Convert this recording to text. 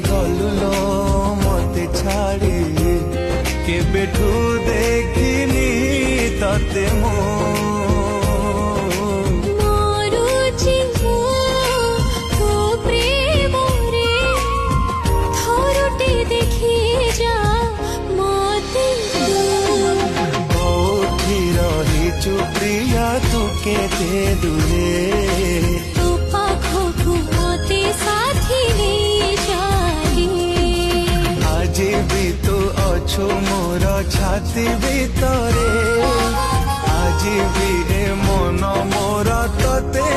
গলুলো মতে ছাড়ি কেবেঠু দেখিনি ততে মো प्रिया तू केते दूरे तो पाखो मते साथी नहीं जाए आज भी तो अच्छो मोर छाती भीतरे आज भी ए मन मोर तते